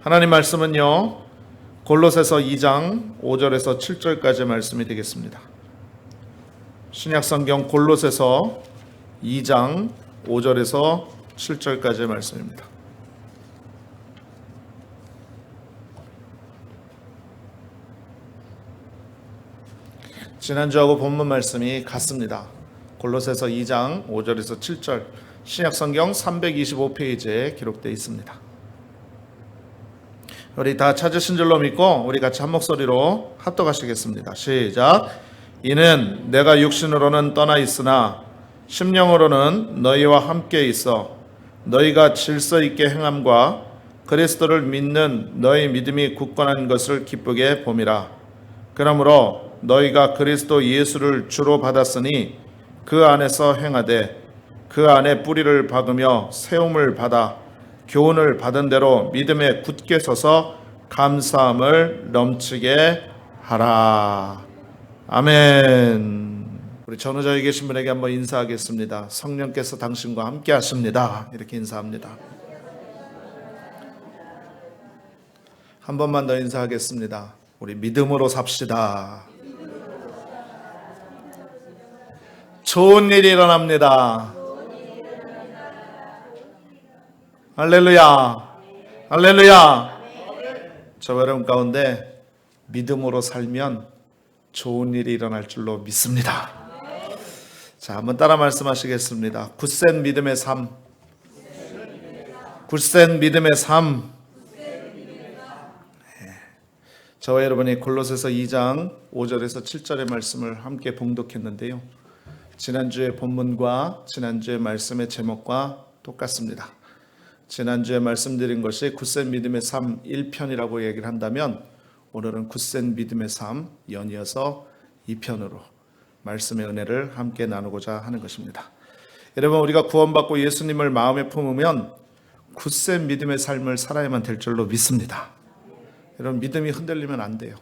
하나님 말씀은요, 골로새서 2장 5절에서 7절까지 말씀이 되겠습니다. 신약성경 골로새서 2장 5절에서 7절까지 말씀입니다. 지난주하고 본문 말씀이 같습니다. 골로새서 2장 5절에서 7절, 신약성경 325페이지에 기록되어 있습니다. 우리 다 찾으신 줄로 믿고 우리 같이 한 목소리로 합독하시겠습니다. 시작. 이는 내가 육신으로는 떠나 있으나 심령으로는 너희와 함께 있어 너희가 질서 있게 행함과 그리스도를 믿는 너희 믿음이 굳건한 것을 기쁘게 봄이라. 그러므로 너희가 그리스도 예수를 주로 받았으니 그 안에서 행하되 그 안에 뿌리를 박으며 세움을 받아 교훈을 받은 대로 믿음에 굳게 서서 감사함을 넘치게 하라. 아멘. 우리 전후자에 계신 분에게 한번 인사하겠습니다. 성령께서 당신과 함께 하십니다. 이렇게 인사합니다. 한 번만 더 인사하겠습니다. 우리 믿음으로 삽시다. 좋은 일이 일어납니다. 할렐루야. 할렐루야. 저 여러분 가운데 믿음으로 살면 좋은 일이 일어날 줄로 믿습니다. 자, 한번 따라 말씀하시겠습니다. 굳센 믿음의 삶. 굳센 믿음의 삶. 저와 여러분이 골로새서 2장 5절에서 7절의 말씀을 함께 봉독했는데요. 지난주의 본문과 지난주의 말씀의 제목과 똑같습니다. 지난주에 말씀드린 것이 굳센 믿음의 삶 1편이라고 얘기를 한다면 오늘은 굳센 믿음의 삶 연이어서 2편으로 말씀의 은혜를 함께 나누고자 하는 것입니다. 여러분, 우리가 구원받고 예수님을 마음에 품으면 굳센 믿음의 삶을 살아야만 될 줄로 믿습니다. 여러분, 믿음이 흔들리면 안 돼요.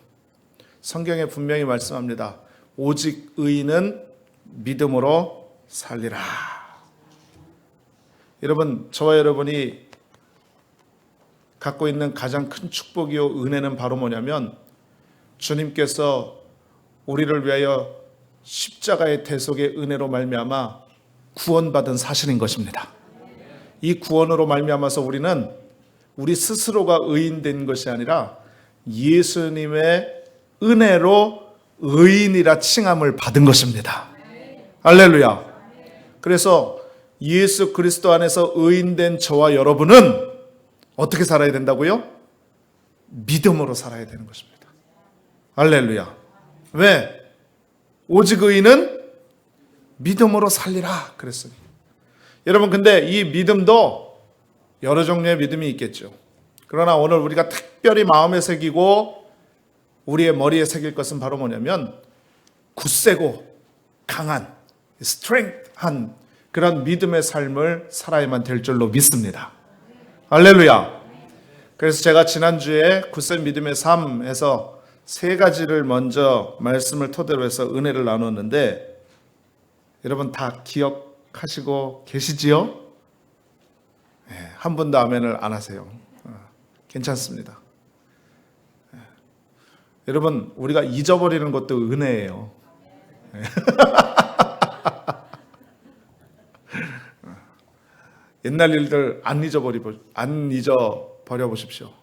성경에 분명히 말씀합니다. 오직 의인은 믿음으로 살리라. 여러분, 저와 여러분이 갖고 있는 가장 큰 축복이요 은혜는 바로 뭐냐면 주님께서 우리를 위하여 십자가의 대속의 은혜로 말미암아 구원받은 사실인 것입니다. 이 구원으로 말미암아서 우리는 우리 스스로가 의인된 것이 아니라 예수님의 은혜로 의인이라 칭함을 받은 것입니다. 할렐루야. 그래서 예수 그리스도 안에서 의인된 저와 여러분은 어떻게 살아야 된다고요? 믿음으로 살아야 되는 것입니다. 할렐루야. 왜? 오직 의인은 믿음으로 살리라 그랬으니. 여러분, 근데 이 믿음도 여러 종류의 믿음이 있겠죠. 그러나 오늘 우리가 특별히 마음에 새기고 우리의 머리에 새길 것은 바로 뭐냐면 굳세고 강한, 스트렝스한 그런 믿음의 삶을 살아야만 될 줄로 믿습니다. 할렐루야. 그래서 제가 지난주에 굳센 믿음의 삶에서 세 가지를 먼저 말씀을 토대로 해서 은혜를 나눴는데 여러분 다 기억하시고 계시지요? 한 분도 아멘을 안 하세요. 괜찮습니다. 여러분, 우리가 잊어버리는 것도 은혜예요. 옛날 일들 안 잊어버려 보십시오.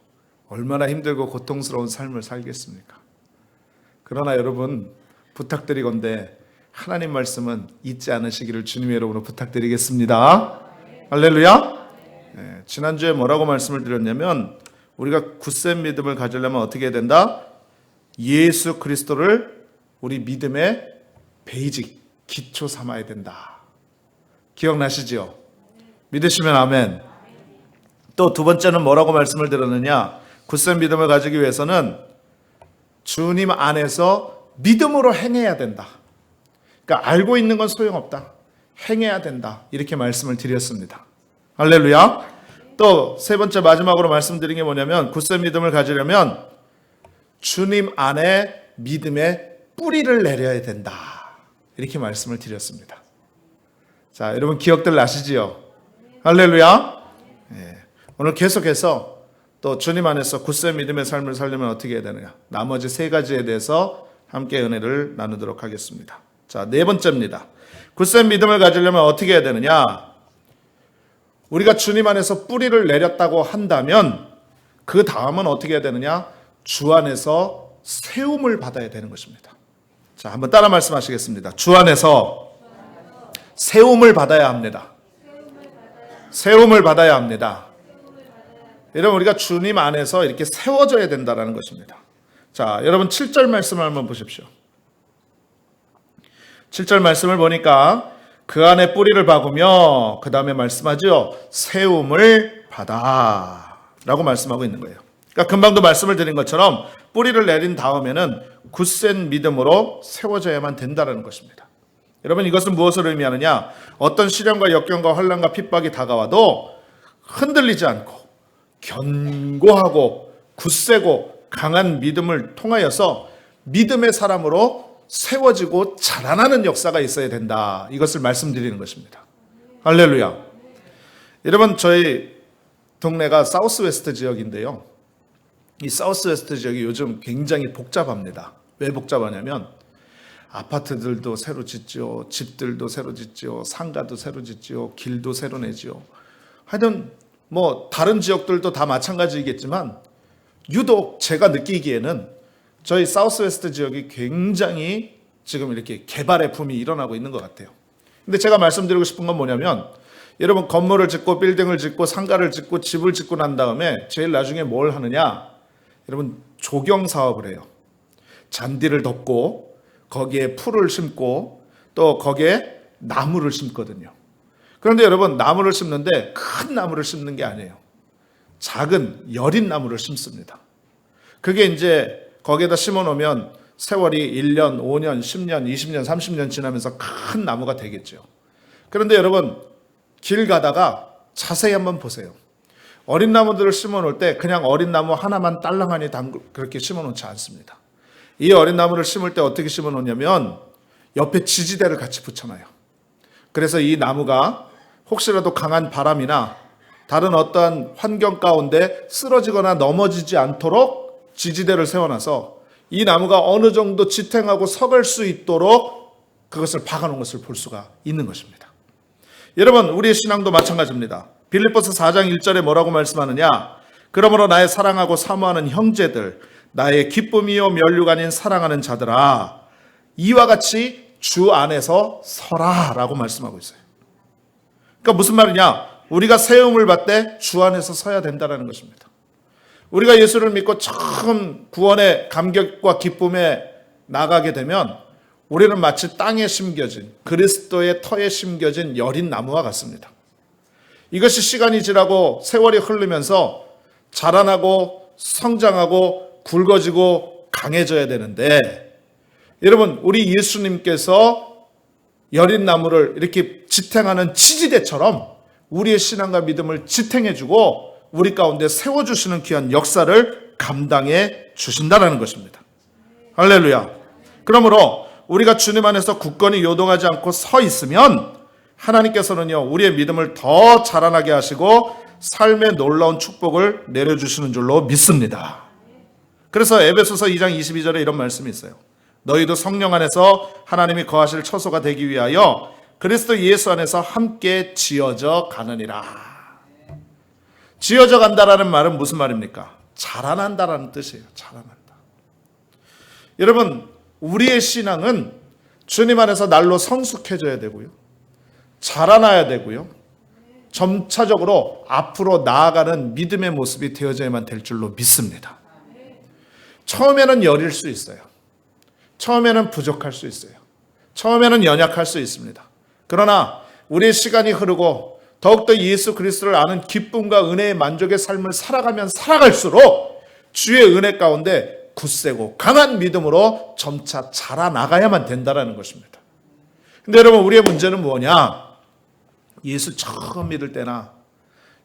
얼마나 힘들고 고통스러운 삶을 살겠습니까? 그러나 여러분, 부탁드리건대 하나님 말씀은 잊지 않으시기를 주님의 이름으로 부탁드리겠습니다. 할렐루야. 지난주에 뭐라고 말씀을 드렸냐면 우리가 굳센 믿음을 가지려면 어떻게 해야 된다? 예수 그리스도를 우리 믿음의 베이직, 기초 삼아야 된다. 기억나시죠? 믿으시면 아멘. 또 두 번째는 뭐라고 말씀을 드렸느냐? 굳센 믿음을 가지기 위해서는 주님 안에서 믿음으로 행해야 된다. 그러니까 알고 있는 건 소용없다. 행해야 된다. 이렇게 말씀을 드렸습니다. 할렐루야. 또 세 번째 마지막으로 말씀드린 게 뭐냐면 굳센 믿음을 가지려면 주님 안에 믿음의 뿌리를 내려야 된다. 이렇게 말씀을 드렸습니다. 자, 여러분 기억들 나시지요? 할렐루야. 오늘 계속해서 또 주님 안에서 굳센 믿음의 삶을 살려면 어떻게 해야 되느냐? 나머지 세 가지에 대해서 함께 은혜를 나누도록 하겠습니다. 자, 네 번째입니다. 굳센 믿음을 가지려면 어떻게 해야 되느냐? 우리가 주님 안에서 뿌리를 내렸다고 한다면 그 다음은 어떻게 해야 되느냐? 주 안에서 세움을 받아야 되는 것입니다. 자, 한번 따라 말씀하시겠습니다. 주 안에서 세움을 받아야 합니다. 세움을 받아야 합니다. 여러분, 우리가 주님 안에서 이렇게 세워져야 된다는 것입니다. 자, 여러분 7절 말씀을 한번 보십시오. 7절 말씀을 보니까 그 안에 뿌리를 박으며 그 다음에 말씀하죠. 세움을 받아 라고 말씀하고 있는 거예요. 그러니까 금방도 말씀을 드린 것처럼 뿌리를 내린 다음에는 굳센 믿음으로 세워져야만 된다는 것입니다. 여러분, 이것은 무엇을 의미하느냐? 어떤 시련과 역경과 환난과 핍박이 다가와도 흔들리지 않고 견고하고 굳세고 강한 믿음을 통하여서 믿음의 사람으로 세워지고 자라나는 역사가 있어야 된다. 이것을 말씀드리는 것입니다. 할렐루야. 여러분, 저희 동네가 사우스웨스트 지역인데요. 이 사우스웨스트 지역이 요즘 굉장히 복잡합니다. 왜 복잡하냐면 아파트들도 새로 짓죠. 집들도 새로 짓죠. 상가도 새로 짓죠. 길도 새로 내죠. 하여튼 뭐 다른 지역들도 다 마찬가지이겠지만 유독 제가 느끼기에는 저희 사우스웨스트 지역이 굉장히 지금 이렇게 개발의 붐이 일어나고 있는 것 같아요. 근데 제가 말씀드리고 싶은 건 뭐냐면 여러분, 건물을 짓고 빌딩을 짓고 상가를 짓고 집을 짓고 난 다음에 제일 나중에 뭘 하느냐? 여러분, 조경 사업을 해요. 잔디를 덮고 거기에 풀을 심고 또 거기에 나무를 심거든요. 그런데 여러분, 나무를 심는데 큰 나무를 심는 게 아니에요. 작은 여린 나무를 심습니다. 그게 이제 거기에다 심어 놓으면 세월이 1년, 5년, 10년, 20년, 30년 지나면서 큰 나무가 되겠죠. 그런데 여러분, 길 가다가 자세히 한번 보세요. 어린 나무들을 심어 놓을 때 그냥 어린 나무 하나만 딸랑하니 그렇게 심어 놓지 않습니다. 이 어린 나무를 심을 때 어떻게 심어 놓냐면 옆에 지지대를 같이 붙여놔요. 그래서 이 나무가 혹시라도 강한 바람이나 다른 어떠한 환경 가운데 쓰러지거나 넘어지지 않도록 지지대를 세워놔서 이 나무가 어느 정도 지탱하고 서갈 수 있도록 그것을 박아놓은 것을 볼 수가 있는 것입니다. 여러분, 우리의 신앙도 마찬가지입니다. 빌립보서 4장 1절에 뭐라고 말씀하느냐? 그러므로 나의 사랑하고 사모하는 형제들, 나의 기쁨이요 면류가 아닌 사랑하는 자들아, 이와 같이 주 안에서 서라 라고 말씀하고 있어요. 그러니까 무슨 말이냐? 우리가 세움을 받되 주 안에서 서야 된다는 것입니다. 우리가 예수를 믿고 처음 구원의 감격과 기쁨에 나가게 되면 우리는 마치 땅에 심겨진 그리스도의 터에 심겨진 여린 나무와 같습니다. 이것이 시간이 지나고 세월이 흐르면서 자라나고 성장하고 굵어지고 강해져야 되는데, 여러분, 우리 예수님께서 여린 나무를 이렇게 지탱하는 지지대처럼 우리의 신앙과 믿음을 지탱해주고 우리 가운데 세워주시는 귀한 역사를 감당해 주신다는 것입니다. 할렐루야. 그러므로 우리가 주님 안에서 굳건히 요동하지 않고 서 있으면 하나님께서는요, 우리의 믿음을 더 자라나게 하시고 삶의 놀라운 축복을 내려주시는 줄로 믿습니다. 그래서 에베소서 2장 22절에 이런 말씀이 있어요. 너희도 성령 안에서 하나님이 거하실 처소가 되기 위하여 그리스도 예수 안에서 함께 지어져 가느니라. 지어져 간다라는 말은 무슨 말입니까? 자라난다라는 뜻이에요. 자라난다. 여러분, 우리의 신앙은 주님 안에서 날로 성숙해져야 되고요. 자라나야 되고요. 점차적으로 앞으로 나아가는 믿음의 모습이 되어져야만 될 줄로 믿습니다. 처음에는 여릴 수 있어요. 처음에는 부족할 수 있어요. 처음에는 연약할 수 있습니다. 그러나 우리의 시간이 흐르고 더욱더 예수 그리스도를 아는 기쁨과 은혜의 만족의 삶을 살아가면 살아갈수록 주의 은혜 가운데 굳세고 강한 믿음으로 점차 자라나가야만 된다는 것입니다. 근데 여러분, 우리의 문제는 뭐냐? 예수 처음 믿을 때나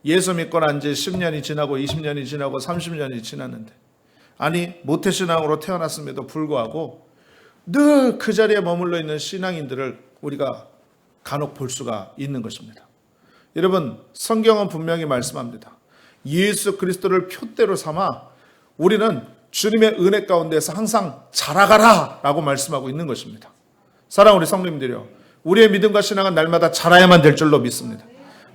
예수 믿고 난 지 10년이 지나고 20년이 지나고 30년이 지났는데, 아니 모태신앙으로 태어났음에도 불구하고 늘 그 자리에 머물러 있는 신앙인들을 우리가 간혹 볼 수가 있는 것입니다. 여러분, 성경은 분명히 말씀합니다. 예수 그리스도를 표대로 삼아 우리는 주님의 은혜 가운데서 항상 자라가라 라고 말씀하고 있는 것입니다. 사랑하는 우리 성도님들이요, 우리의 믿음과 신앙은 날마다 자라야만 될 줄로 믿습니다.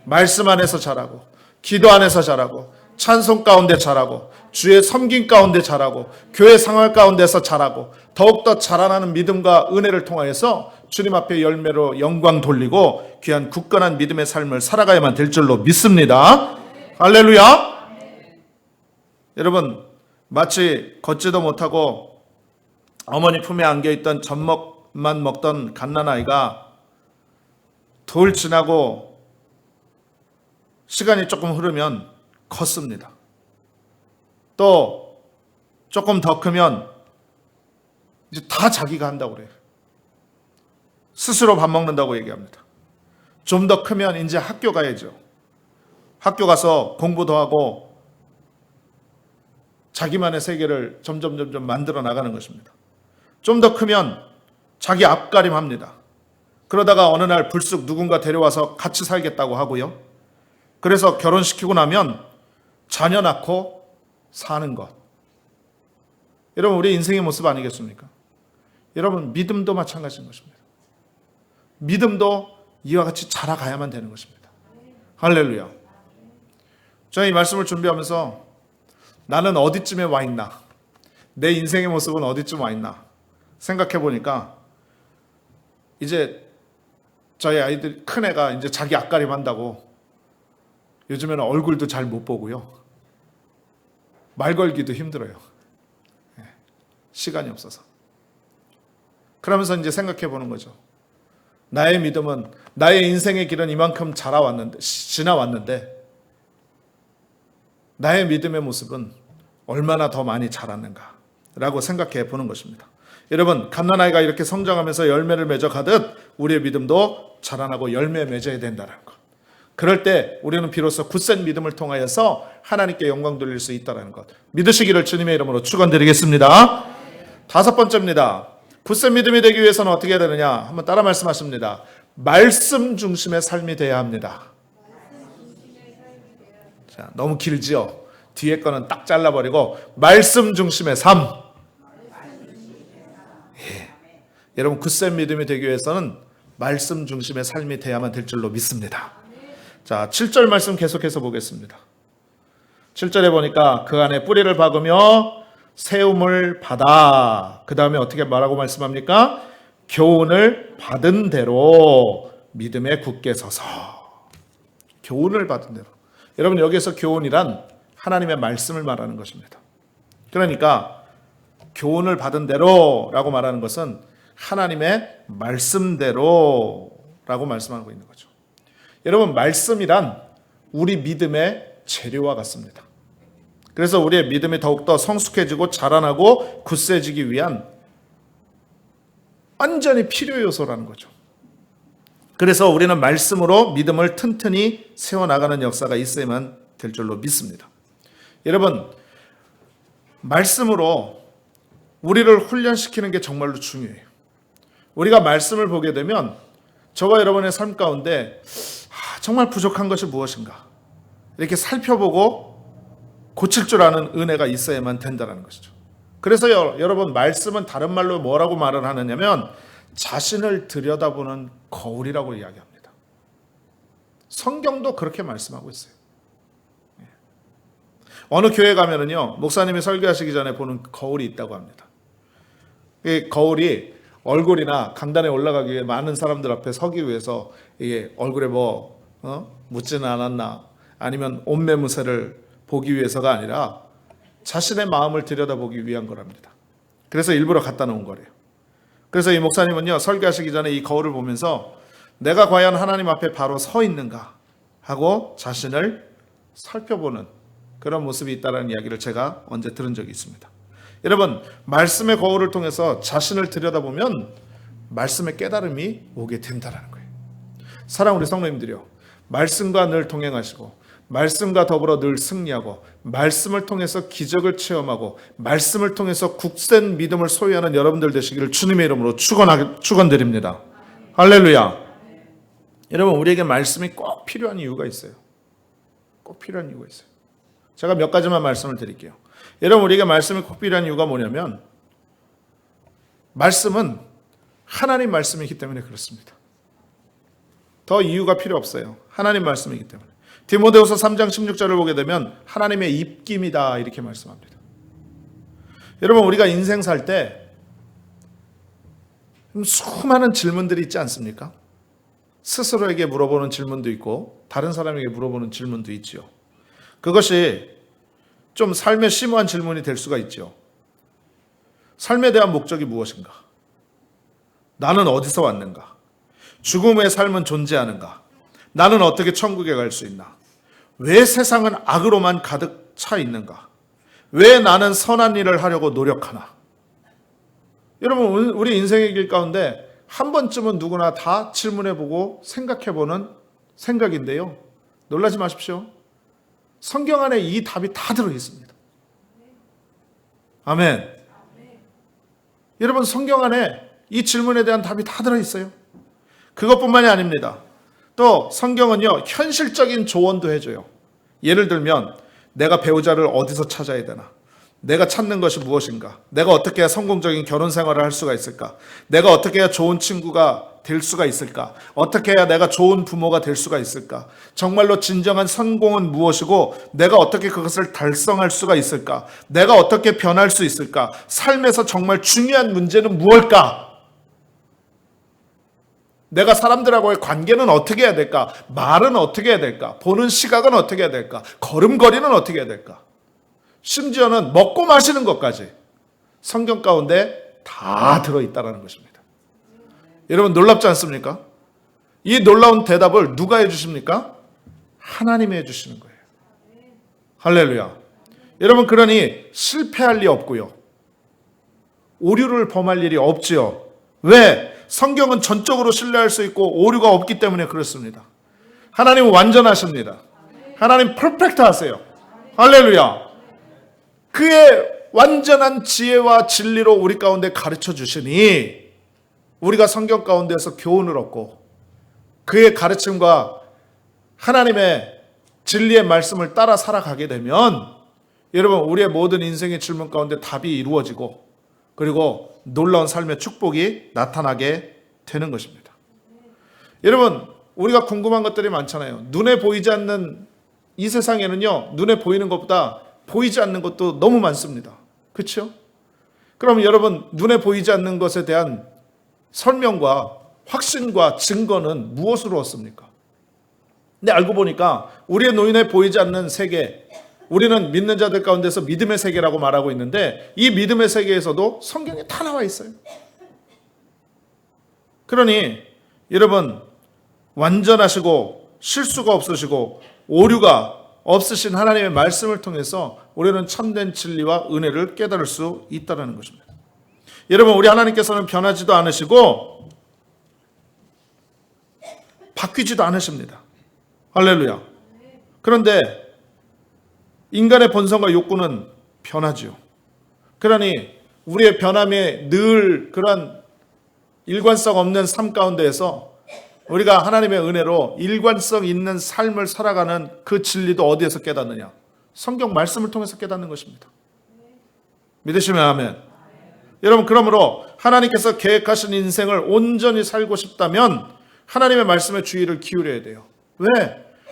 말씀 안에서 자라고, 기도 안에서 자라고, 찬송 가운데 자라고, 주의 섬김 가운데 자라고, 교회 생활 가운데서 자라고, 더욱더 자라나는 믿음과 은혜를 통하여서 주님 앞에 열매로 영광 돌리고 귀한 굳건한 믿음의 삶을 살아가야만 될 줄로 믿습니다. 할렐루야. 여러분, 마치 걷지도 못하고 어머니 품에 안겨있던 젖먹만 먹던 갓난아이가 돌 지나고 시간이 조금 흐르면 컸습니다. 또 조금 더 크면 이제 다 자기가 한다고 그래요. 스스로 밥 먹는다고 얘기합니다. 좀 더 크면 이제 학교 가야죠. 학교 가서 공부도 하고 자기만의 세계를 점점 만들어 나가는 것입니다. 좀 더 크면 자기 앞가림합니다. 그러다가 어느 날 불쑥 누군가 데려와서 같이 살겠다고 하고요. 그래서 결혼시키고 나면 자녀 낳고 사는 것. 여러분, 우리 인생의 모습 아니겠습니까? 여러분, 믿음도 마찬가지인 것입니다. 믿음도 이와 같이 자라가야만 되는 것입니다. 할렐루야. 저는 이 말씀을 준비하면서 나는 어디쯤에 와 있나, 내 인생의 모습은 어디쯤 와 있나 생각해 보니까 이제 저희 아이들, 큰 애가 이제 자기 앞가림 한다고 요즘에는 얼굴도 잘 못 보고요. 말 걸기도 힘들어요. 시간이 없어서. 그러면서 이제 생각해 보는 거죠. 나의 믿음은, 나의 인생의 길은 이만큼 지나왔는데 나의 믿음의 모습은 얼마나 더 많이 자랐는가 라고 생각해 보는 것입니다. 여러분, 갓난아이가 이렇게 성장하면서 열매를 맺어 가듯 우리의 믿음도 자라나고 열매 맺어야 된다는 것. 그럴 때 우리는 비로소 굳센 믿음을 통하여서 하나님께 영광 돌릴 수 있다는 것 믿으시기를 주님의 이름으로 축원드리겠습니다. 다섯 번째입니다. 굳센 믿음이 되기 위해서는 어떻게 해야 되느냐? 한번 따라 말씀하십니다. 말씀 중심의 삶이 돼야 합니다. 자, 너무 길지요? 뒤에 거는 딱 잘라버리고 말씀 중심의 삶. 예. 여러분, 굳센 믿음이 되기 위해서는 말씀 중심의 삶이 돼야만 될 줄로 믿습니다. 자, 7절 말씀 계속해서 보겠습니다. 7절에 보니까 그 안에 뿌리를 박으며 세움을 받아. 그 다음에 어떻게 말하고 말씀합니까? 교훈을 받은 대로 믿음에 굳게 서서. 교훈을 받은 대로. 여러분, 여기서 교훈이란 하나님의 말씀을 말하는 것입니다. 그러니까 교훈을 받은 대로라고 말하는 것은 하나님의 말씀대로라고 말씀하고 있는 거죠. 여러분, 말씀이란 우리 믿음의 재료와 같습니다. 그래서 우리의 믿음이 더욱더 성숙해지고 자라나고 굳세지기 위한 완전히 필요 요소라는 거죠. 그래서 우리는 말씀으로 믿음을 튼튼히 세워나가는 역사가 있어야만 될 줄로 믿습니다. 여러분, 말씀으로 우리를 훈련시키는 게 정말로 중요해요. 우리가 말씀을 보게 되면 저와 여러분의 삶 가운데 정말 부족한 것이 무엇인가 이렇게 살펴보고 고칠 줄 아는 은혜가 있어야만 된다는 것이죠. 그래서 여러분, 말씀은 다른 말로 뭐라고 말을 하느냐면 자신을 들여다보는 거울이라고 이야기합니다. 성경도 그렇게 말씀하고 있어요. 어느 교회 가면은요, 목사님이 설교하시기 전에 보는 거울이 있다고 합니다. 이 거울이 얼굴이나 강단에 올라가기 위해 많은 사람들 앞에 서기 위해서 이게 얼굴에 묻지는 않았나, 아니면 옷매무새를 보기 위해서가 아니라 자신의 마음을 들여다보기 위한 거랍니다. 그래서 일부러 갖다 놓은 거래요. 그래서 이 목사님은요, 설교하시기 전에 이 거울을 보면서 내가 과연 하나님 앞에 바로 서 있는가 하고 자신을 살펴보는 그런 모습이 있다는 이야기를 제가 언제 들은 적이 있습니다. 여러분, 말씀의 거울을 통해서 자신을 들여다보면 말씀의 깨달음이 오게 된다는 거예요. 사랑하는 우리 성도님들이요, 말씀과 늘 동행하시고 말씀과 더불어 늘 승리하고 말씀을 통해서 기적을 체험하고 말씀을 통해서 굳센 믿음을 소유하는 여러분들 되시기를 주님의 이름으로 축원드립니다. 할렐루야. 여러분, 우리에게 말씀이 꼭 필요한 이유가 있어요. 꼭 필요한 이유가 있어요. 제가 몇 가지만 말씀을 드릴게요. 여러분, 우리에게 말씀이 꼭 필요한 이유가 뭐냐면 말씀은 하나님 말씀이기 때문에 그렇습니다. 더 이유가 필요 없어요. 하나님 말씀이기 때문에. 디모데후서 3장 16절을 보게 되면 하나님의 입김이다 이렇게 말씀합니다. 여러분, 우리가 인생 살 때 수많은 질문들이 있지 않습니까? 스스로에게 물어보는 질문도 있고 다른 사람에게 물어보는 질문도 있죠. 그것이 좀 삶의 심오한 질문이 될 수가 있죠. 삶에 대한 목적이 무엇인가? 나는 어디서 왔는가? 죽음의 삶은 존재하는가? 나는 어떻게 천국에 갈 수 있나? 왜 세상은 악으로만 가득 차 있는가? 왜 나는 선한 일을 하려고 노력하나? 여러분, 우리 인생의 길 가운데 한 번쯤은 누구나 다 질문해보고 생각해보는 생각인데요. 놀라지 마십시오. 성경 안에 이 답이 다 들어있습니다. 아멘. 여러분, 성경 안에 이 질문에 대한 답이 다 들어있어요. 그것뿐만이 아닙니다. 또 성경은요, 현실적인 조언도 해줘요. 예를 들면 내가 배우자를 어디서 찾아야 되나? 내가 찾는 것이 무엇인가? 내가 어떻게 해야 성공적인 결혼 생활을 할 수가 있을까? 내가 어떻게 해야 좋은 친구가 될 수가 있을까? 어떻게 해야 내가 좋은 부모가 될 수가 있을까? 정말로 진정한 성공은 무엇이고 내가 어떻게 그것을 달성할 수가 있을까? 내가 어떻게 변할 수 있을까? 삶에서 정말 중요한 문제는 무엇일까? 내가 사람들하고의 관계는 어떻게 해야 될까? 말은 어떻게 해야 될까? 보는 시각은 어떻게 해야 될까? 걸음걸이는 어떻게 해야 될까? 심지어는 먹고 마시는 것까지 성경 가운데 다 들어있다는 것입니다. 여러분, 놀랍지 않습니까? 이 놀라운 대답을 누가 해주십니까? 하나님이 해주시는 거예요. 할렐루야. 여러분, 그러니 실패할 리 없고요. 오류를 범할 일이 없지요. 왜? 성경은 전적으로 신뢰할 수 있고 오류가 없기 때문에 그렇습니다. 하나님은 완전하십니다. 하나님 퍼펙트 하세요. 할렐루야. 그의 완전한 지혜와 진리로 우리 가운데 가르쳐 주시니 우리가 성경 가운데서 교훈을 얻고 그의 가르침과 하나님의 진리의 말씀을 따라 살아가게 되면 여러분, 우리의 모든 인생의 질문 가운데 답이 이루어지고 그리고 놀라운 삶의 축복이 나타나게 되는 것입니다. 여러분, 우리가 궁금한 것들이 많잖아요. 눈에 보이지 않는 이 세상에는요, 눈에 보이는 것보다 보이지 않는 것도 너무 많습니다. 그렇죠? 그럼 여러분, 눈에 보이지 않는 것에 대한 설명과 확신과 증거는 무엇으로 얻습니까? 근데 알고 보니까 우리의 눈에 보이지 않는 세계, 우리는 믿는 자들 가운데서 믿음의 세계라고 말하고 있는데 이 믿음의 세계에서도 성경에 다 나와 있어요. 그러니 여러분, 완전하시고 실수가 없으시고 오류가 없으신 하나님의 말씀을 통해서 우리는 참된 진리와 은혜를 깨달을 수 있다는 것입니다. 여러분, 우리 하나님께서는 변하지도 않으시고 바뀌지도 않으십니다. 할렐루야. 그런데 인간의 본성과 욕구는 변하지요. 그러니 우리의 변함에 늘 그런 일관성 없는 삶 가운데에서 우리가 하나님의 은혜로 일관성 있는 삶을 살아가는 그 진리도 어디에서 깨닫느냐? 성경 말씀을 통해서 깨닫는 것입니다. 믿으시면 아멘. 여러분, 그러므로 하나님께서 계획하신 인생을 온전히 살고 싶다면 하나님의 말씀에 주의를 기울여야 돼요. 왜?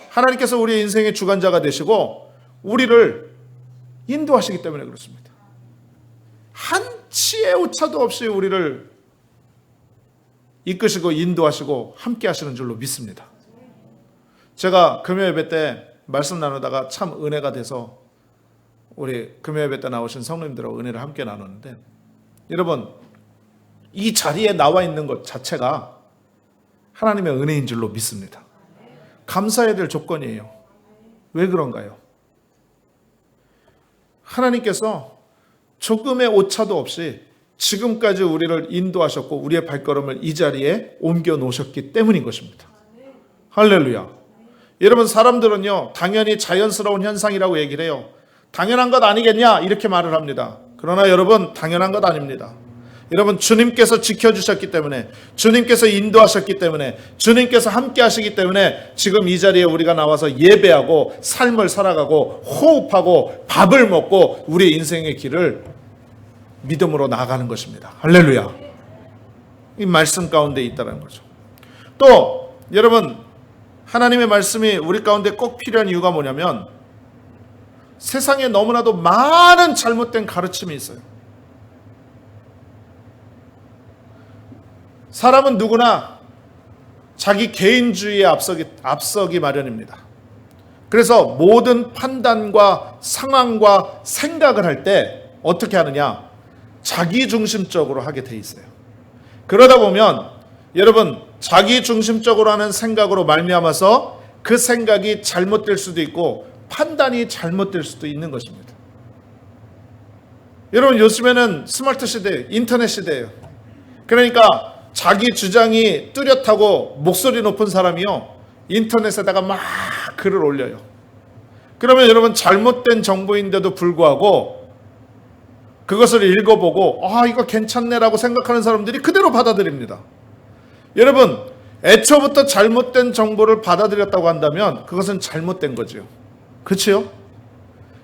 하나님께서 우리의 인생의 주관자가 되시고 우리를 인도하시기 때문에 그렇습니다. 한치의 오차도 없이 우리를 이끄시고 인도하시고 함께 하시는 줄로 믿습니다. 제가 금요예배 때 말씀 나누다가 참 은혜가 돼서 우리 금요예배 때 나오신 성도님들하고 은혜를 함께 나눴는데, 여러분, 이 자리에 나와 있는 것 자체가 하나님의 은혜인 줄로 믿습니다. 감사해야 될 조건이에요. 왜 그런가요? 하나님께서 조금의 오차도 없이 지금까지 우리를 인도하셨고 우리의 발걸음을 이 자리에 옮겨 놓으셨기 때문인 것입니다. 할렐루야. 여러분, 사람들은요, 당연히 자연스러운 현상이라고 얘기를 해요. 당연한 것 아니겠냐? 이렇게 말을 합니다. 그러나 여러분, 당연한 것 아닙니다. 여러분, 주님께서 지켜주셨기 때문에, 주님께서 인도하셨기 때문에, 주님께서 함께 하시기 때문에 지금 이 자리에 우리가 나와서 예배하고 삶을 살아가고 호흡하고 밥을 먹고 우리 인생의 길을 믿음으로 나아가는 것입니다. 할렐루야. 이 말씀 가운데 있다는 거죠. 또 여러분, 하나님의 말씀이 우리 가운데 꼭 필요한 이유가 뭐냐면, 세상에 너무나도 많은 잘못된 가르침이 있어요. 사람은 누구나 자기 개인주의에 앞서기 마련입니다. 그래서 모든 판단과 상황과 생각을 할 때 어떻게 하느냐? 자기중심적으로 하게 돼 있어요. 그러다 보면 여러분, 자기중심적으로 하는 생각으로 말미암아서 그 생각이 잘못될 수도 있고 판단이 잘못될 수도 있는 것입니다. 여러분, 요즘에는 스마트 시대, 인터넷 시대예요. 그러니까 자기 주장이 뚜렷하고 목소리 높은 사람이요, 인터넷에다가 막 글을 올려요. 그러면 여러분, 잘못된 정보인데도 불구하고 그것을 읽어보고 이거 괜찮네라고 생각하는 사람들이 그대로 받아들입니다. 여러분, 애초부터 잘못된 정보를 받아들였다고 한다면 그것은 잘못된 거죠. 그렇죠?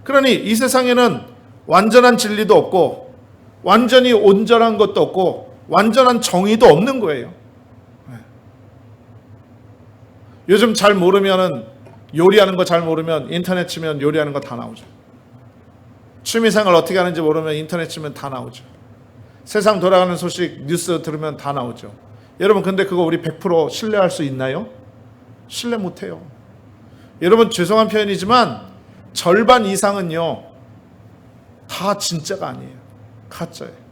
그러니 이 세상에는 완전한 진리도 없고 완전히 온전한 것도 없고 완전한 정의도 없는 거예요. 요즘 잘 모르면은, 요리하는 거 잘 모르면 인터넷 치면 요리하는 거 다 나오죠. 취미생활 어떻게 하는지 모르면 인터넷 치면 다 나오죠. 세상 돌아가는 소식 뉴스 들으면 다 나오죠. 여러분, 근데 그거 우리 100% 신뢰할 수 있나요? 신뢰 못해요. 여러분, 죄송한 표현이지만 절반 이상은요 다 진짜가 아니에요. 가짜예요.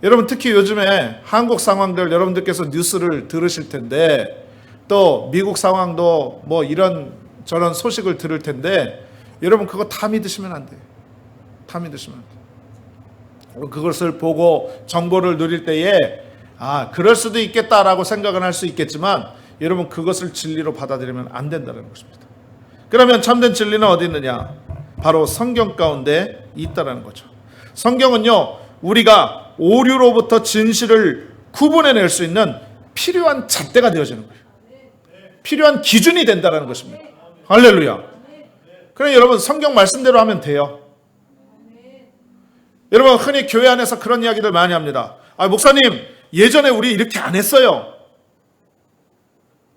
여러분, 특히 요즘에 한국 상황들 여러분들께서 뉴스를 들으실 텐데, 또 미국 상황도 뭐 이런 저런 소식을 들을 텐데, 여러분 그거 다 믿으시면 안 돼요. 다 믿으시면 안 돼요. 그것을 보고 정보를 누릴 때에 그럴 수도 있겠다라고 생각은 할 수 있겠지만, 여러분 그것을 진리로 받아들이면 안 된다는 것입니다. 그러면 참된 진리는 어디 있느냐? 바로 성경 가운데 있다는 거죠. 성경은요, 우리가 오류로부터 진실을 구분해낼 수 있는 필요한 잣대가 되어지는 거예요. 필요한 기준이 된다는 것입니다. 할렐루야. 그럼 여러분, 성경 말씀대로 하면 돼요. 여러분, 흔히 교회 안에서 그런 이야기들 많이 합니다. 목사님, 예전에 우리 이렇게 안 했어요.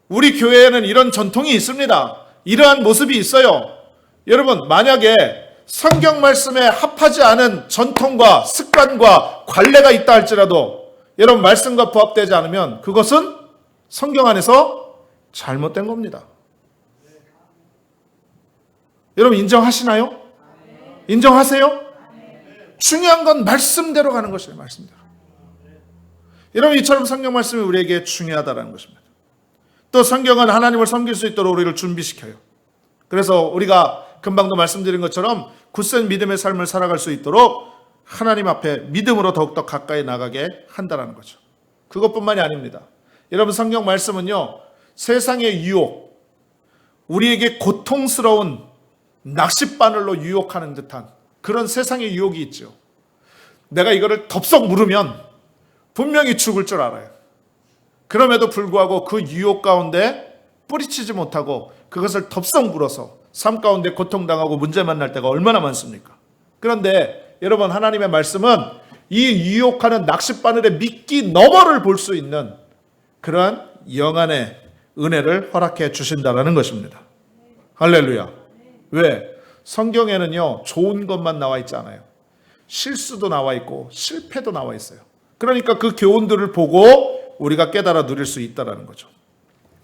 우리 교회에는 이런 전통이 있습니다. 이러한 모습이 있어요. 여러분, 만약에 성경 말씀에 합하지 않은 전통과 습관과 관례가 있다 할지라도 여러분, 말씀과 부합되지 않으면 그것은 성경 안에서 잘못된 겁니다. 여러분, 인정하시나요? 인정하세요? 중요한 건 말씀대로 가는 것이에요. 말씀대로. 여러분, 이처럼 성경 말씀이 우리에게 중요하다는 것입니다. 또 성경은 하나님을 섬길 수 있도록 우리를 준비시켜요. 그래서 우리가 금방도 말씀드린 것처럼 굳센 믿음의 삶을 살아갈 수 있도록 하나님 앞에 믿음으로 더욱더 가까이 나가게 한다는 거죠. 그것뿐만이 아닙니다. 여러분, 성경 말씀은요, 세상의 유혹, 우리에게 고통스러운 낚싯바늘로 유혹하는 듯한 그런 세상의 유혹이 있죠. 내가 이거를 덥석 물으면 분명히 죽을 줄 알아요. 그럼에도 불구하고 그 유혹 가운데 뿌리치지 못하고 그것을 덥석 물어서 삶 가운데 고통당하고 문제 만날 때가 얼마나 많습니까? 그런데 여러분, 하나님의 말씀은 이 유혹하는 낚싯바늘의 미끼 너머를 볼 수 있는 그러한 영안의 은혜를 허락해 주신다는 것입니다. 할렐루야. 왜? 성경에는요, 좋은 것만 나와 있지 않아요. 실수도 나와 있고 실패도 나와 있어요. 그러니까 그 교훈들을 보고 우리가 깨달아 누릴 수 있다는 거죠.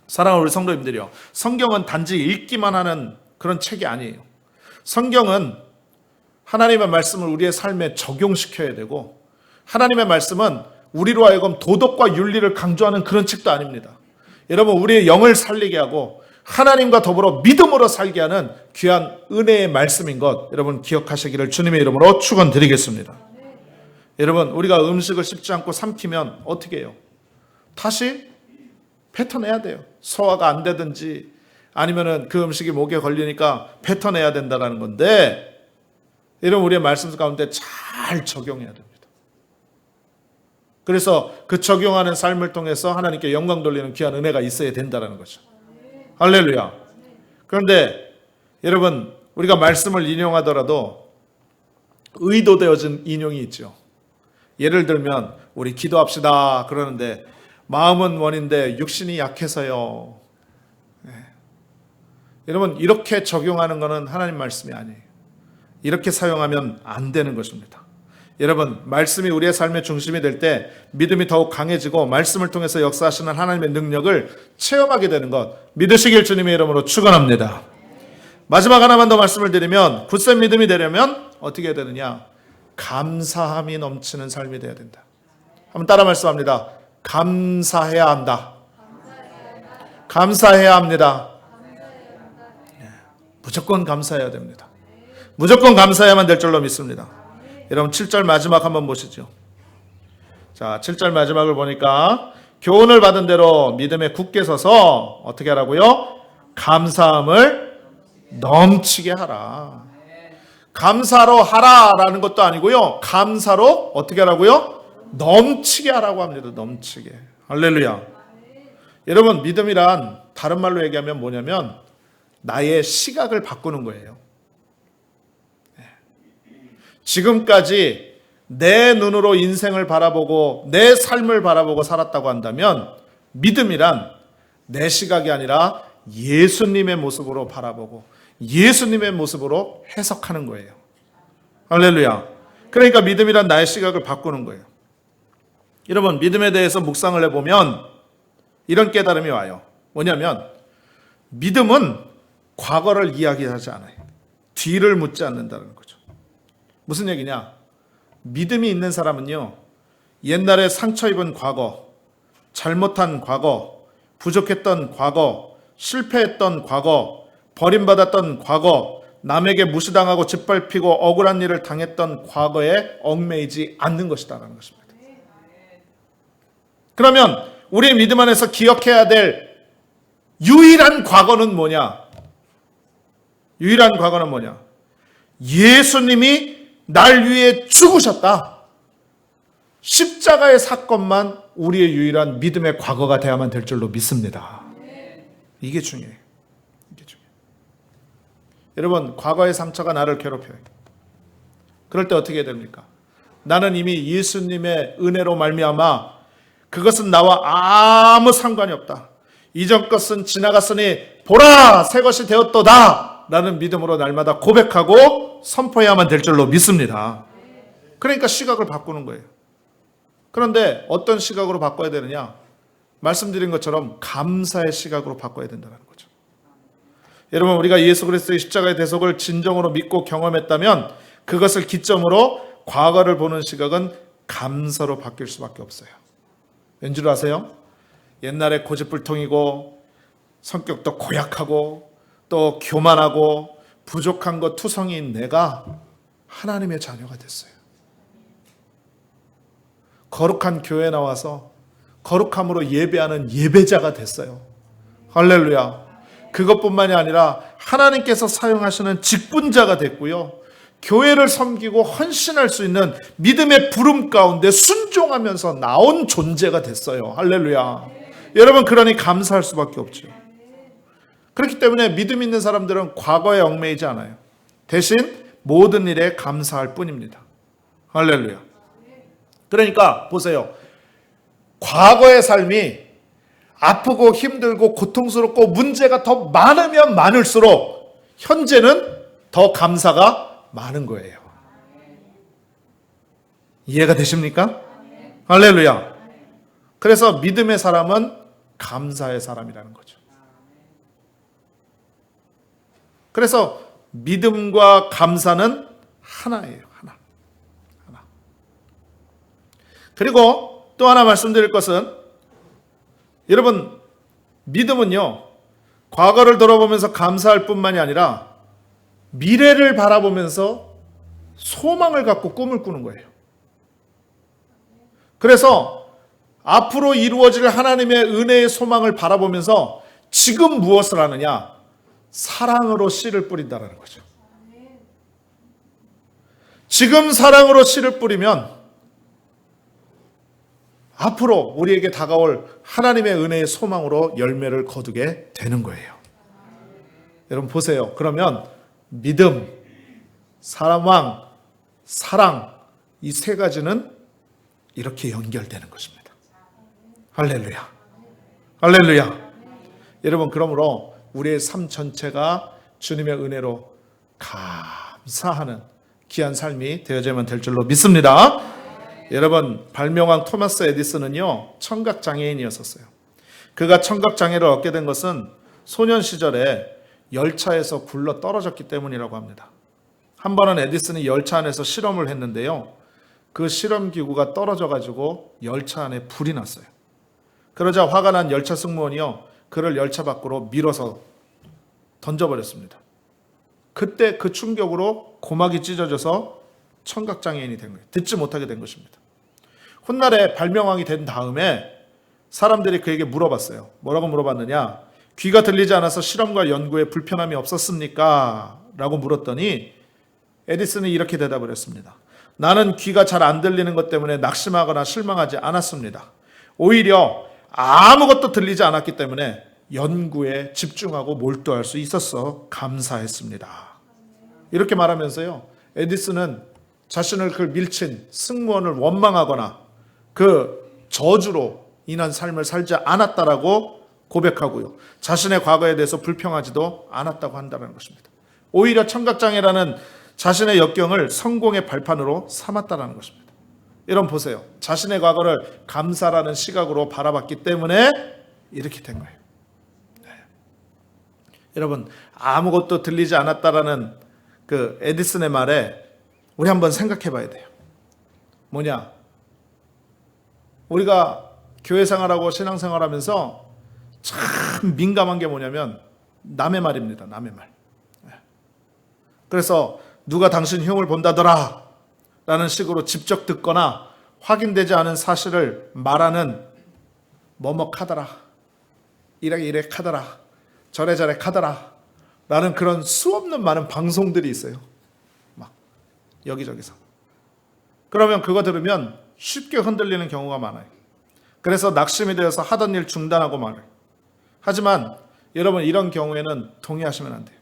사랑하는 우리 성도님들이요, 성경은 단지 읽기만 하는 그런 책이 아니에요. 성경은 하나님의 말씀을 우리의 삶에 적용시켜야 되고, 하나님의 말씀은 우리로 하여금 도덕과 윤리를 강조하는 그런 책도 아닙니다. 여러분, 우리의 영을 살리게 하고 하나님과 더불어 믿음으로 살게 하는 귀한 은혜의 말씀인 것 여러분 기억하시기를 주님의 이름으로 축원드리겠습니다. 여러분, 우리가 음식을 씹지 않고 삼키면 어떻게 해요? 다시 뱉어내야 돼요. 소화가 안 되든지 아니면은 그 음식이 목에 걸리니까 뱉어내야 된다는 건데, 여러분, 우리의 말씀 가운데 잘 적용해야 됩니다. 그래서 그 적용하는 삶을 통해서 하나님께 영광 돌리는 귀한 은혜가 있어야 된다는 거죠. 할렐루야. 그런데 여러분, 우리가 말씀을 인용하더라도 의도되어진 인용이 있죠. 예를 들면 우리 기도합시다 그러는데 마음은 원인데 육신이 약해서요. 네. 여러분, 이렇게 적용하는 것은 하나님 말씀이 아니에요. 이렇게 사용하면 안 되는 것입니다. 여러분, 말씀이 우리의 삶의 중심이 될 때 믿음이 더욱 강해지고 말씀을 통해서 역사하시는 하나님의 능력을 체험하게 되는 것 믿으시길 주님의 이름으로 축원합니다. 마지막 하나만 더 말씀을 드리면 굳센 믿음이 되려면 어떻게 해야 되느냐? 감사함이 넘치는 삶이 되어야 된다. 한번 따라 말씀합니다. 감사해야 한다. 감사해야 합니다. 무조건 감사해야 됩니다. 무조건 감사해야만 될 줄로 믿습니다. 여러분 7절 마지막 한번 보시죠. 자, 7절 마지막을 보니까 교훈을 받은 대로 믿음에 굳게 서서 어떻게 하라고요? 감사함을 넘치게 하라. 감사로 하라라는 것도 아니고요. 감사로 어떻게 하라고요? 넘치게 하라고 합니다. 넘치게. 할렐루야. 여러분, 믿음이란 다른 말로 얘기하면 뭐냐면 나의 시각을 바꾸는 거예요. 지금까지 내 눈으로 인생을 바라보고 내 삶을 바라보고 살았다고 한다면 믿음이란 내 시각이 아니라 예수님의 모습으로 바라보고 예수님의 모습으로 해석하는 거예요. 할렐루야. 그러니까 믿음이란 나의 시각을 바꾸는 거예요. 여러분, 믿음에 대해서 묵상을 해보면 이런 깨달음이 와요. 뭐냐면 믿음은 과거를 이야기하지 않아요. 뒤를 묻지 않는다는 거죠. 무슨 얘기냐? 믿음이 있는 사람은요, 옛날에 상처 입은 과거, 잘못한 과거, 부족했던 과거, 실패했던 과거, 버림받았던 과거, 남에게 무시당하고 짓밟히고 억울한 일을 당했던 과거에 얽매이지 않는 것이다라는 것입니다. 그러면 우리의 믿음 안에서 기억해야 될 유일한 과거는 뭐냐? 유일한 과거는 뭐냐? 예수님이 날 위해 죽으셨다. 십자가의 사건만 우리의 유일한 믿음의 과거가 되어야만 될 줄로 믿습니다. 이게 중요해요. 이게 중요해요. 여러분, 과거의 상처가 나를 괴롭혀요. 그럴 때 어떻게 해야 됩니까? 나는 이미 예수님의 은혜로 말미암아 그것은 나와 아무 상관이 없다. 이전 것은 지나갔으니 보라, 새 것이 되었도다 라는 믿음으로 날마다 고백하고 선포해야만 될 줄로 믿습니다. 그러니까 시각을 바꾸는 거예요. 그런데 어떤 시각으로 바꿔야 되느냐? 말씀드린 것처럼 감사의 시각으로 바꿔야 된다는 거죠. 여러분, 우리가 예수 그리스도의 십자가의 대속을 진정으로 믿고 경험했다면 그것을 기점으로 과거를 보는 시각은 감사로 바뀔 수밖에 없어요. 왠 줄 아세요? 옛날에 고집불통이고 성격도 고약하고 또 교만하고 부족한 것 투성이인 내가 하나님의 자녀가 됐어요. 거룩한 교회에 나와서 거룩함으로 예배하는 예배자가 됐어요. 할렐루야. 그것뿐만이 아니라 하나님께서 사용하시는 직분자가 됐고요. 교회를 섬기고 헌신할 수 있는 믿음의 부름 가운데 순종하면서 나온 존재가 됐어요. 할렐루야. 여러분, 그러니 감사할 수밖에 없죠. 그렇기 때문에 믿음 있는 사람들은 과거에 얽매이지 않아요. 대신 모든 일에 감사할 뿐입니다. 할렐루야. 그러니까 보세요. 과거의 삶이 아프고 힘들고 고통스럽고 문제가 더 많으면 많을수록 현재는 더 감사가 많은 거예요. 이해가 되십니까? 할렐루야. 그래서 믿음의 사람은 감사의 사람이라는 거죠. 그래서 믿음과 감사는 하나예요. 하나. 그리고 또 하나 말씀드릴 것은, 여러분, 믿음은요, 과거를 돌아보면서 감사할 뿐만이 아니라 미래를 바라보면서 소망을 갖고 꿈을 꾸는 거예요. 그래서 앞으로 이루어질 하나님의 은혜의 소망을 바라보면서 지금 무엇을 하느냐? 사랑으로 씨를 뿌린다는 거죠. 지금 사랑으로 씨를 뿌리면 앞으로 우리에게 다가올 하나님의 은혜의 소망으로 열매를 거두게 되는 거예요. 여러분 보세요. 그러면 믿음, 사랑, 이 세 가지는 이렇게 연결되는 것입니다. 할렐루야. 할렐루야. 여러분 그러므로 우리의 삶 전체가 주님의 은혜로 감사하는 귀한 삶이 되어야만 될 줄로 믿습니다. 여러분 발명왕 토마스 에디슨은요 청각장애인이었었어요. 그가 청각장애를 얻게 된 것은 소년 시절에 열차에서 굴러 떨어졌기 때문이라고 합니다. 한 번은 에디슨이 열차 안에서 실험을 했는데요, 그 실험기구가 떨어져 가지고 열차 안에 불이 났어요. 그러자 화가 난 열차 승무원이요 그를 열차 밖으로 밀어서 던져버렸습니다. 그때 그 충격으로 고막이 찢어져서 청각장애인이 된 거예요. 듣지 못하게 된 것입니다. 훗날에 발명왕이 된 다음에 사람들이 그에게 물어봤어요. 뭐라고 물어봤느냐? 귀가 들리지 않아서 실험과 연구에 불편함이 없었습니까? 라고 물었더니 에디슨이 이렇게 대답을 했습니다. 나는 귀가 잘 안 들리는 것 때문에 낙심하거나 실망하지 않았습니다. 오히려 아무것도 들리지 않았기 때문에 연구에 집중하고 몰두할 수 있었어 감사했습니다. 이렇게 말하면서요 에디슨은 자신을 그 밀친 승무원을 원망하거나 그 저주로 인한 삶을 살지 않았다라고 고백하고요, 자신의 과거에 대해서 불평하지도 않았다고 한다는 것입니다. 오히려 청각장애라는 자신의 역경을 성공의 발판으로 삼았다는 것입니다. 여러분 보세요. 자신의 과거를 감사라는 시각으로 바라봤기 때문에 이렇게 된 거예요. 네. 여러분 아무것도 들리지 않았다라는 그 에디슨의 말에 우리 한번 생각해 봐야 돼요. 뭐냐? 우리가 교회 생활하고 신앙 생활하면서 참 민감한 게 뭐냐면 남의 말입니다. 남의 말. 그래서 누가 당신 흉을 본다더라 라는 식으로 직접 듣거나 확인되지 않은 사실을 말하는 뭐뭐카더라, 이래 카더라, 저래 카더라 라는 그런 수없는 많은 방송들이 있어요. 막 여기저기서. 그러면 그거 들으면 쉽게 흔들리는 경우가 많아요. 그래서 낙심이 되어서 하던 일 중단하고 말아요. 하지만 여러분 이런 경우에는 동의하시면 안 돼요.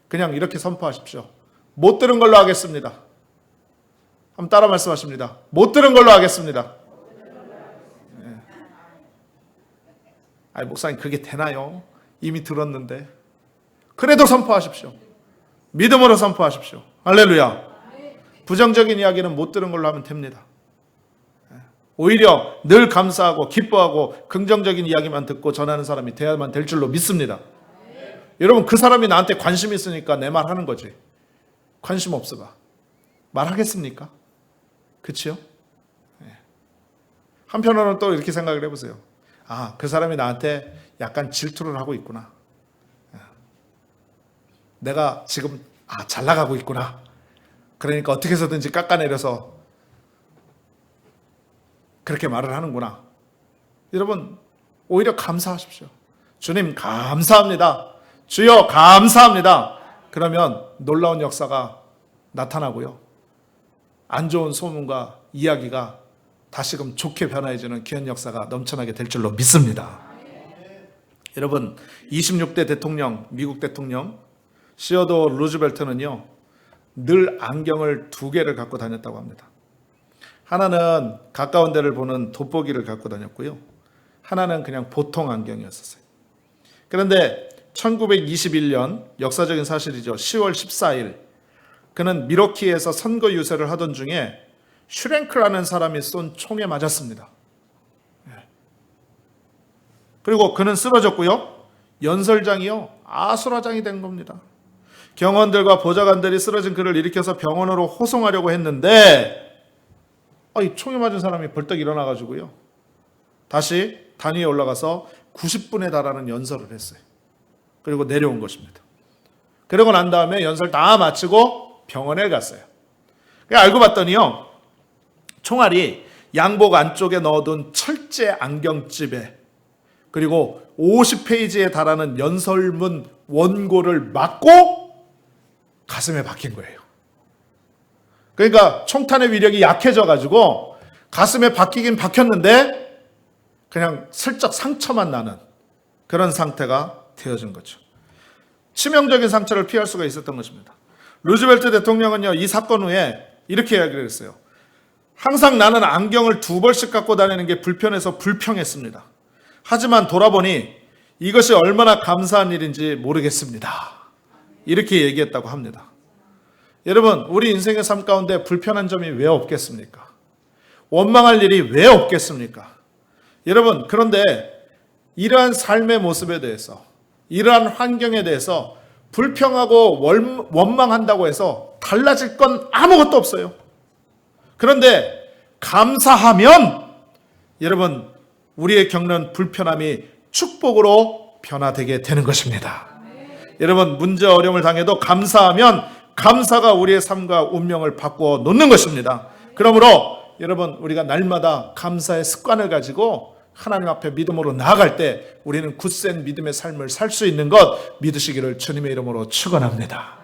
그냥 이렇게 선포하십시오. 못 들은 걸로 하겠습니다. 한번 따라 말씀하십니다. 못 들은 걸로 하겠습니다. 네. 아니 목사님 그게 되나요? 이미 들었는데. 그래도 선포하십시오. 믿음으로 선포하십시오. 할렐루야. 부정적인 이야기는 못 들은 걸로 하면 됩니다. 오히려 늘 감사하고 기뻐하고 긍정적인 이야기만 듣고 전하는 사람이 되어야만 될 줄로 믿습니다. 여러분 그 사람이 나한테 관심 있으니까 내 말 하는 거지. 관심 없어봐. 말하겠습니까? 그치요? 한편으로는 또 이렇게 생각을 해보세요. 아, 그 사람이 나한테 약간 질투를 하고 있구나. 내가 지금 잘 나가고 있구나. 그러니까 어떻게 해서든지 깎아내려서 그렇게 말을 하는구나. 여러분 오히려 감사하십시오. 주님 감사합니다. 주여 감사합니다. 그러면 놀라운 역사가 나타나고요, 안 좋은 소문과 이야기가 다시금 좋게 변화해지는 귀한 역사가 넘쳐나게 될 줄로 믿습니다. 여러분 26대 대통령, 미국 대통령 시어도 루즈벨트는요 늘 안경을 2개를 갖고 다녔다고 합니다. 하나는 가까운 데를 보는 돋보기를 갖고 다녔고요, 하나는 그냥 보통 안경이었어요. 그런데 1921년 역사적인 사실이죠. 10월 14일 그는 미러키에서 선거 유세를 하던 중에 슈랭크라는 사람이 쏜 총에 맞았습니다. 그리고 그는 쓰러졌고요, 연설장이요 아수라장이 된 겁니다. 경원들과 보좌관들이 쓰러진 그를 일으켜서 병원으로 호송하려고 했는데 이 총에 맞은 사람이 벌떡 일어나가지고요 다시 단위에 올라가서 90분에 달하는 연설을 했어요. 그리고 내려온 것입니다. 그러고 난 다음에 연설 다 마치고 병원에 갔어요. 알고 봤더니요 총알이 양복 안쪽에 넣어둔 철제 안경집에 그리고 50페이지에 달하는 연설문 원고를 맞고 가슴에 박힌 거예요. 그러니까 총탄의 위력이 약해져 가지고 가슴에 박히긴 박혔는데 그냥 슬쩍 상처만 나는 그런 상태가 되어진 거죠. 치명적인 상처를 피할 수가 있었던 것입니다. 루즈벨트 대통령은요, 이 사건 후에 이렇게 이야기를 했어요. 항상 나는 안경을 2벌씩 갖고 다니는 게 불편해서 불평했습니다. 하지만 돌아보니 이것이 얼마나 감사한 일인지 모르겠습니다. 이렇게 얘기했다고 합니다. 여러분, 우리 인생의 삶 가운데 불편한 점이 왜 없겠습니까? 원망할 일이 왜 없겠습니까? 여러분, 그런데 이러한 삶의 모습에 대해서, 이러한 환경에 대해서 불평하고 원망한다고 해서 달라질 건 아무것도 없어요. 그런데 감사하면 여러분, 우리의 겪는 불편함이 축복으로 변화되게 되는 것입니다. 여러분, 문제 어려움을 당해도 감사하면 감사가 우리의 삶과 운명을 바꾸어 놓는 것입니다. 그러므로 여러분, 우리가 날마다 감사의 습관을 가지고 하나님 앞에 믿음으로 나아갈 때 우리는 굳센 믿음의 삶을 살 수 있는 것 믿으시기를 주님의 이름으로 축원합니다.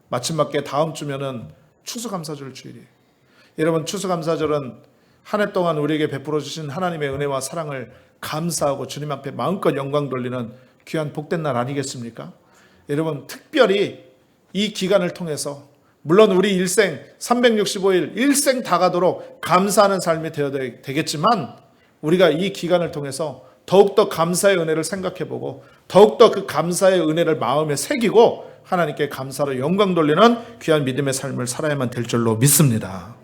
마침맞게 다음 주면은 추수감사절 주일이에요. 여러분, 추수감사절은 한 해 동안 우리에게 베풀어 주신 하나님의 은혜와 사랑을 감사하고 주님 앞에 마음껏 영광 돌리는 귀한 복된 날 아니겠습니까? 여러분, 특별히 이 기간을 통해서 물론 우리 일생 365일 일생 다 가도록 감사하는 삶이 되어야 되겠지만 우리가 이 기간을 통해서 더욱더 감사의 은혜를 생각해보고 더욱더 그 감사의 은혜를 마음에 새기고 하나님께 감사로 영광 돌리는 귀한 믿음의 삶을 살아야만 될 줄로 믿습니다.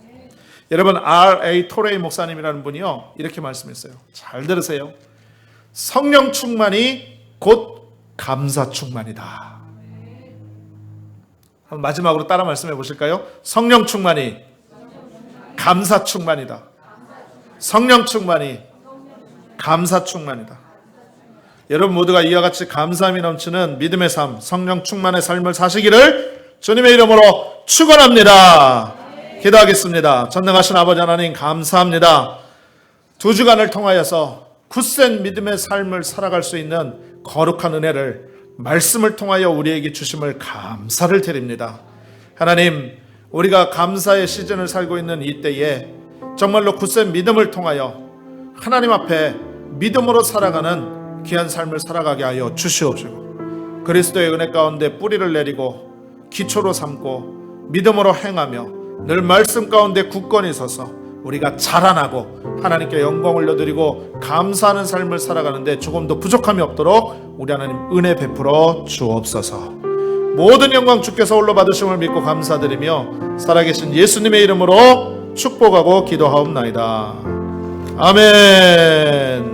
여러분, R.A. 토레이 목사님이라는 분이요, 이렇게 말씀했어요. 잘 들으세요. 성령 충만이 곧 감사 충만이다. 한번 마지막으로 따라 말씀해 보실까요? 성령 충만이 감사 충만이다. 성령 충만이 감사 충만이다. 여러분 모두가 이와 같이 감사함이 넘치는 믿음의 삶, 성령 충만의 삶을 사시기를 주님의 이름으로 축원합니다. 기도하겠습니다. 전능하신 아버지 하나님, 감사합니다. 2주간을 통하여서 굳센 믿음의 삶을 살아갈 수 있는 거룩한 은혜를 말씀을 통하여 우리에게 주심을 감사를 드립니다. 하나님, 우리가 감사의 시즌을 살고 있는 이때에 정말로 굳센 믿음을 통하여 하나님 앞에 믿음으로 살아가는 귀한 삶을 살아가게 하여 주시옵시고, 그리스도의 은혜 가운데 뿌리를 내리고 기초로 삼고 믿음으로 행하며 늘 말씀 가운데 굳건히 서서 우리가 자라나고 하나님께 영광 올려드리고 감사하는 삶을 살아가는데 조금도 부족함이 없도록 우리 하나님 은혜 베풀어 주옵소서. 모든 영광 주께서 홀로 받으심을 믿고 감사드리며 살아계신 예수님의 이름으로 축복하고 기도하옵나이다. 아멘.